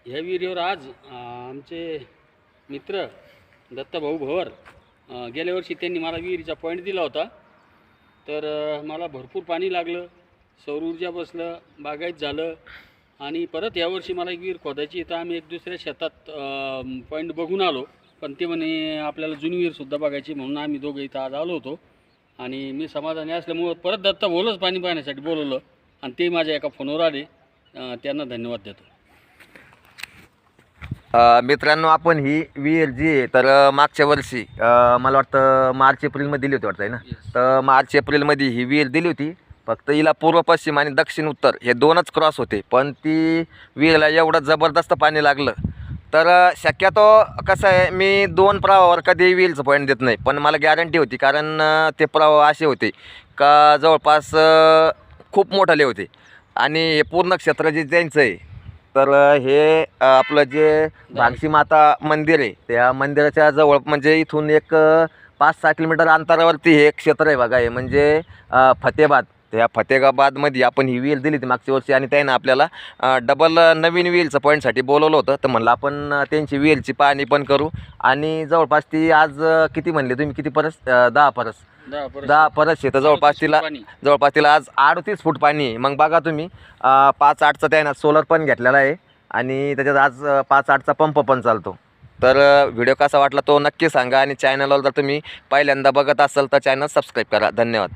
ह्या विहिरीवर आज आमचे मित्र दत्ताभाऊ भवर गेल्या वर्षी त्यांनी मला विहिरीचा पॉईंट दिला होता. तर मला भरपूर पाणी लागलं, सौर ऊर्जा बसलं, बागायत झालं आणि परत यावर्षी मला एक विहीर खोदायची. तर आम्ही एक दुसऱ्या शेतात पॉईंट बघून आलो, पण ते म्हणे आपल्याला जुनी विहीरसुद्धा बघायची, म्हणून आम्ही दोघं इथं आज आलो होतो. आणि मी समाधानी असल्यामुळं परत दत्ताभाऊलाच पाणी पाहण्यासाठी बोलवलं आणि ते माझ्या एका फोनवर आले. त्यांना धन्यवाद देतो. मित्रांनो, आपण ही विहीर जी आहे तर मागच्या वर्षी मला वाटतं मार्च एप्रिलमध्ये दिली होती वाटतं आहे ना. तर मार्च एप्रिलमध्ये ही विहीर दिली होती. फक्त हिला पूर्व पश्चिम आणि दक्षिण उत्तर हे दोनच क्रॉस होते, पण ती विहिरीला एवढं जबरदस्त पाणी लागलं. तर शक्यतो कसं आहे, मी 2 प्रवाहावर कधी विहिरीचं पॉईंट देत नाही, पण मला गॅरंटी होती, कारण ते प्रवाह असे होते का जवळपास खूप मोठाले होते आणि हे पूर्ण क्षेत्र जे त्यांचं आहे. तर हे आपलं जे भांगशी माता मंदिर आहे, त्या मंदिराच्या जवळ म्हणजे इथून एक 5-6 किलोमीटर अंतरावरती हे क्षेत्र आहे बघा. हे म्हणजे फतेहाबाद. त्या फतेहाबादमध्ये आपण ही विहीर दिली होती मागच्या वर्षी आणि त्यानं आपल्याला डबल नवीन विहीरचं पॉईंटसाठी बोलवलं होतं. तर म्हणलं आपण त्यांची विहीरची पाहणी पण करू. आणि जवळपास ती आज किती म्हणले तुम्ही, किती परस 10 परस 10 परस आहे. तर जवळपास तिला आज 38 फूट पाणी आहे. मग बघा तुम्ही, 5-8चा त्यानं सोलर पण घेतलेला आहे आणि त्याच्यात आज 5-8चा पंप पण चालतो. तर व्हिडिओ कसा वाटला तो नक्की सांगा आणि चॅनलवर जर तुम्ही पहिल्यांदा बघत असाल तर चॅनल सबस्क्राईब करा. धन्यवाद.